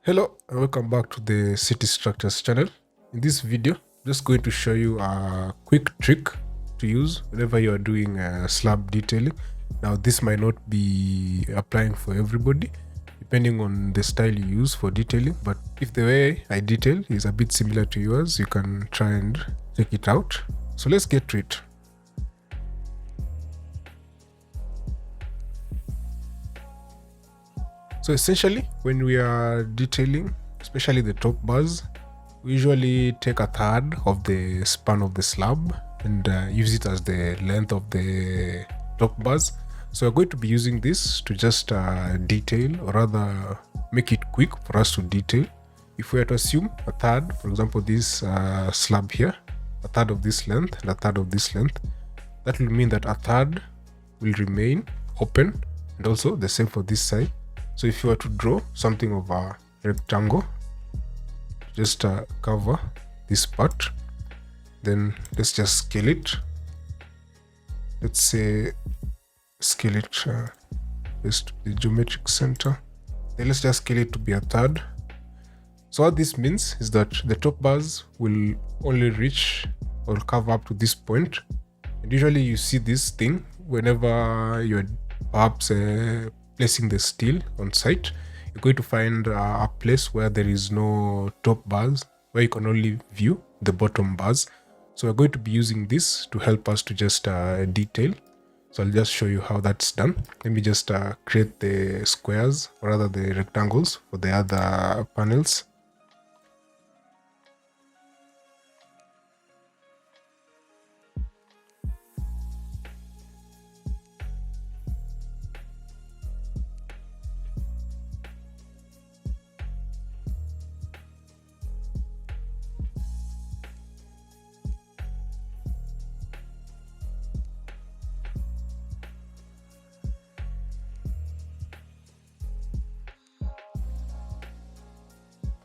Hello and welcome back to the City Structures channel. In this video, I'm just going to show you a quick trick to use whenever you are doing slab detailing. Now this might not be applying for everybody depending on the style you use for detailing, but if the way I detail is a bit similar to yours, you can try and check it out. So let's get to it. So essentially, when we are detailing, especially the top bars, we usually take a third of the span of the slab and use it as the length of the top bars. So we're going to be using this to just detail, or rather make it quick for us to detail. If we are to assume a third, for example, this slab here, a third of this length and a third of this length, that will mean that a third will remain open, and also the same for this side. So if you were to draw something of a rectangle, just cover this part, then let's just scale it. Let's say scale it just to the geometric center. Then let's just scale it to be a third. So what this means is that the top bars will only reach or cover up to this point. And usually you see this thing whenever you're perhaps placing the steel on site. You're going to find a place where there is no top bars, where you can only view the bottom bars. So we're going to be using this to help us to just detail. So I'll just show you how that's done. Let me just create the squares, or rather the rectangles for the other panels.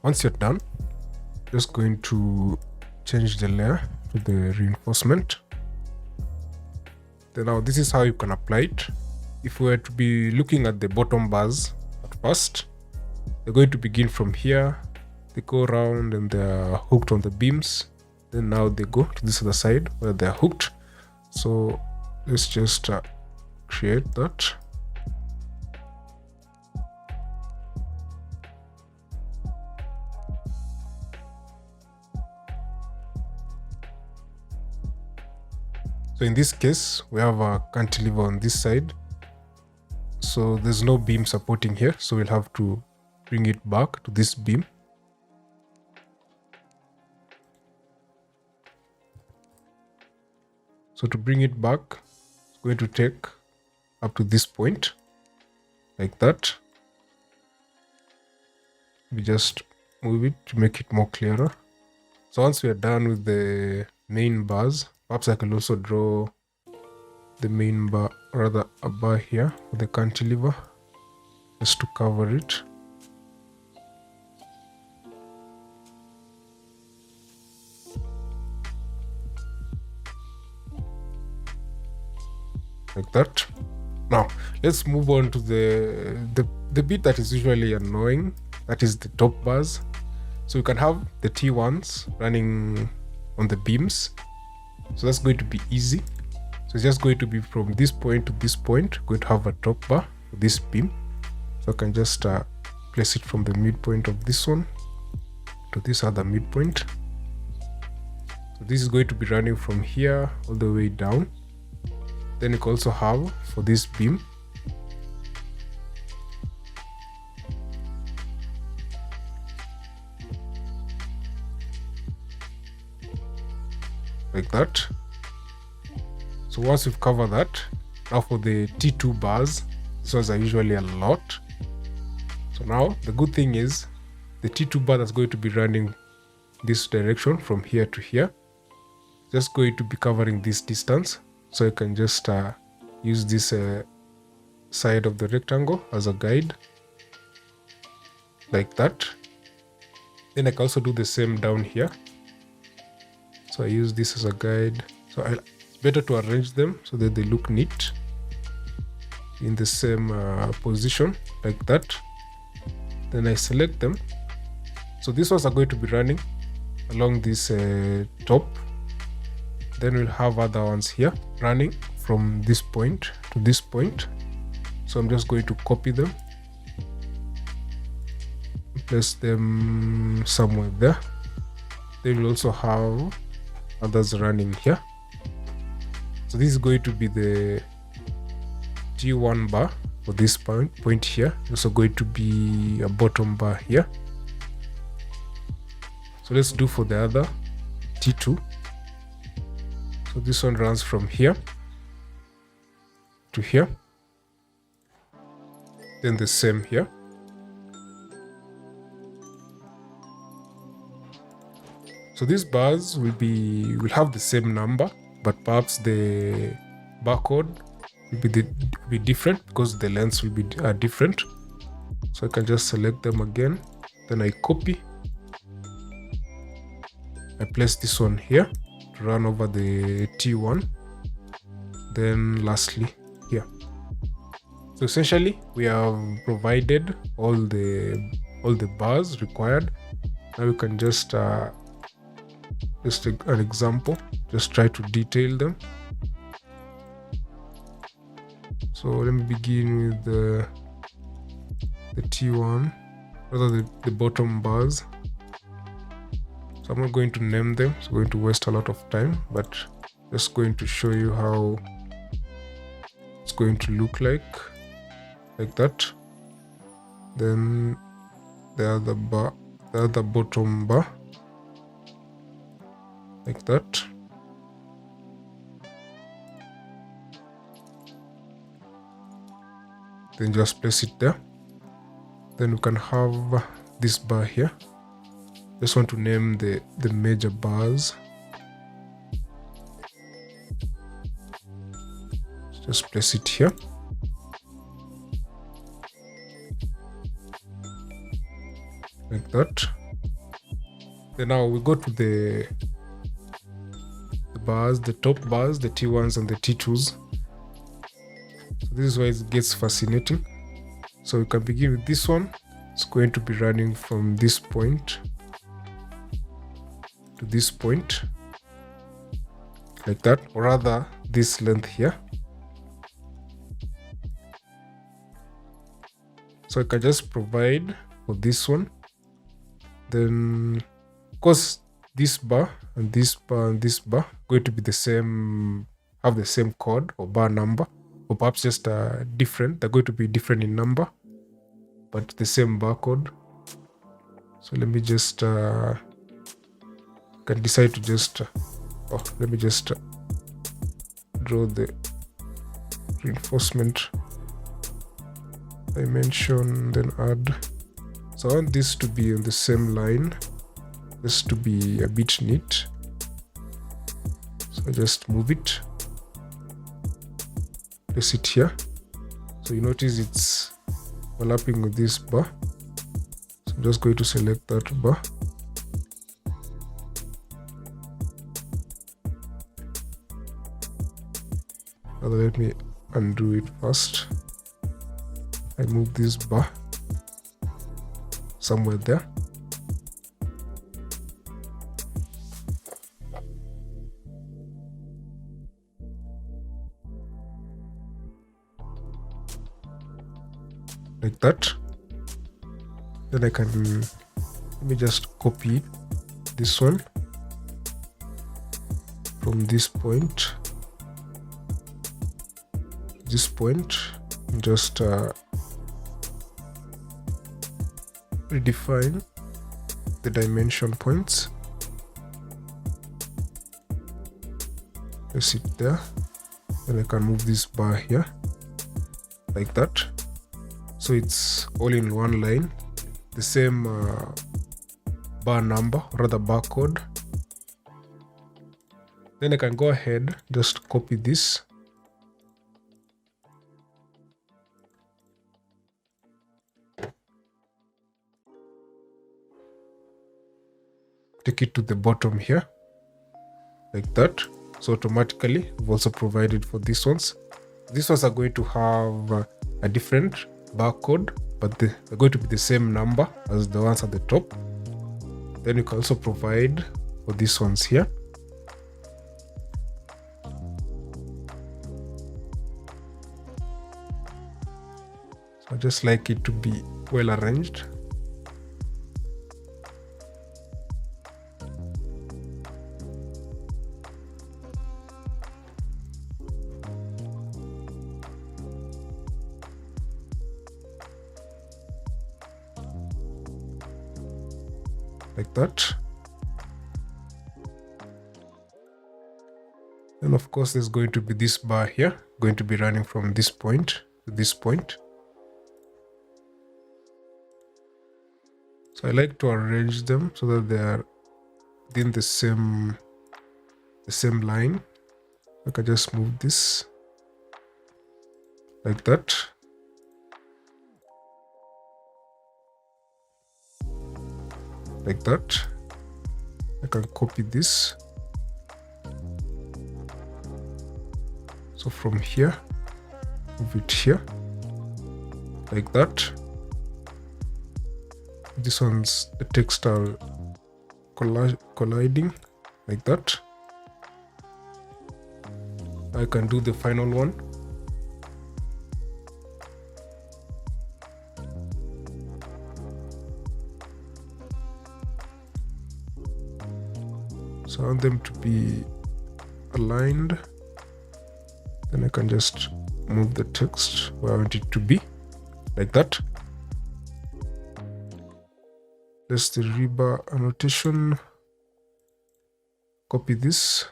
Once you're done, just going to change the layer to the reinforcement. Then now this is how you can apply it. If we were to be looking at the bottom bars at first, they're going to begin from here. They go around and they're hooked on the beams. Then now they go to this other side where they're hooked. So let's just create that. So in this case, we have a cantilever on this side. So there's no beam supporting here. So we'll have to bring it back to this beam. So to bring it back, it's going to take up to this point, like that. We just move it to make it more clearer. So once we are done with the main bars, perhaps I can also draw the main bar, rather a bar here for the cantilever, just to cover it. Like that. Now let's move on to the bit that is usually annoying, that is the top bars. So you can have the T1s running on the beams. So that's going to be easy. So it's just going to be from this point to this point, going to have a top bar for this beam. So I can just place it from the midpoint of this one to this other midpoint. So this is going to be running from here all the way down. Then you can also have for this beam, like that. So once we've covered that, now for the T2 bars, these ones are usually a lot. So now the good thing is the T2 bar that's going to be running this direction from here to here, just going to be covering this distance. So you can just use this side of the rectangle as a guide, like that. Then I can also do the same down here. So I use this as a guide. So it's better to arrange them so that they look neat in the same position, like that. Then I select them So these ones are going to be running along this top. Then we'll have other ones here running from this point to this point. So I'm just going to copy them, place them somewhere there. Then we'll also have others running here. So this is going to be the T1 bar for this point here. Also going to be a bottom bar here. So let's do for the other T2. So this one runs from here to here. Then the same here. So these bars will have the same number, but perhaps the barcode will be different because the lengths will be different. So I can just select them again. Then I copy. I place this one here to run over the T1. Then lastly here. So essentially we have provided all the bars required. Now we can just an example, just try to detail them. So let me begin with the T1, rather the bottom bars. So I'm not going to name them, it's going to waste a lot of time, but just going to show you how it's going to look like that. Then the other bottom bar, like that. Then just place it there. Then we can have this bar here. Just want to name the major bars. Just place it here. Like that. Then now we go to the bars, the top bars, the T1s and the T2s. So this is why it gets fascinating. So we can begin with this one. It's going to be running from this point to this point, like that, or rather this length here. So I can just provide for this one. Then of course this bar and this bar and this bar going to be the same, have the same code or bar number, or perhaps just different. They're going to be different in number, but the same barcode. So let me just can decide to just let me just draw the reinforcement dimension, then add. So I want this to be on the same line, this to be a bit neat. So I just move it, place it here. So you notice it's overlapping with this bar. So I'm just going to select that bar. Let me undo it first. I move this bar somewhere there. Like that. Then I can, let me just copy this one from this point. This point, just redefine the dimension points. Place it there. Then I can move this bar here, like that. So it's all in one line, the same bar number, or rather barcode. Then I can go ahead, just copy this. Take it to the bottom here, like that. So automatically we've also provided for these ones. These ones are going to have a different barcode, but they're going to be the same number as the ones at the top. Then you can also provide for these ones here. So I just like it to be well arranged. Like that. Then of course there's going to be this bar here, going to be running from this point to this point. So I like to arrange them so that they are within the same line. I can just move this like that. Like that. I can copy this. So from here, move it here, like that. This one's the text are colliding, like that. I can do the final one. So I want them to be aligned. Then I can just move the text where I want it to be, like that. There's the rebar annotation. Copy this.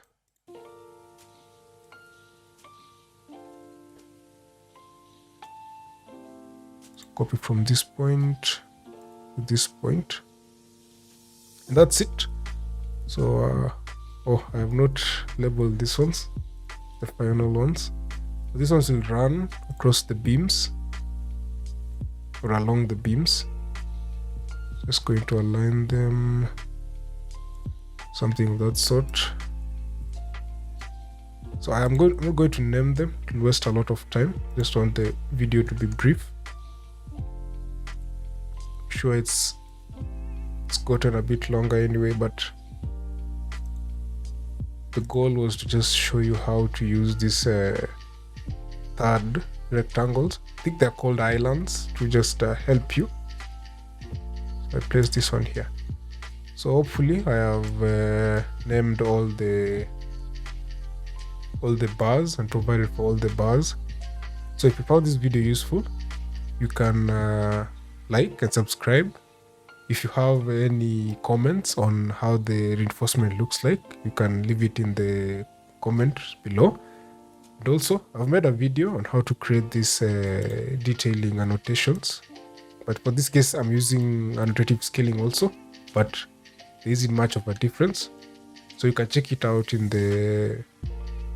So copy from this point to this point. And that's it. So, I have not labeled these ones, the final ones. So these ones will run across the beams or along the beams. Just going to align them, something of that sort. So I'm not going to name them, it will waste a lot of time. Just want the video to be brief. Sure, it's gotten a bit longer anyway, but the goal was to just show you how to use these third rectangles. I think they're called islands, to just help you. So I place this one here. So hopefully I have named all the bars and provided for all the bars. So if you found this video useful, you can like and subscribe. If you have any comments on how the reinforcement looks like, you can leave it in the comments below. And also, I've made a video on how to create these detailing annotations. But for this case, I'm using annotative scaling also, but there isn't much of a difference. So you can check it out in the,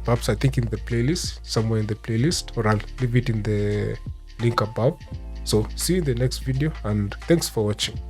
perhaps I think in the playlist, somewhere in the playlist, or I'll leave it in the link above. So see you in the next video, and thanks for watching.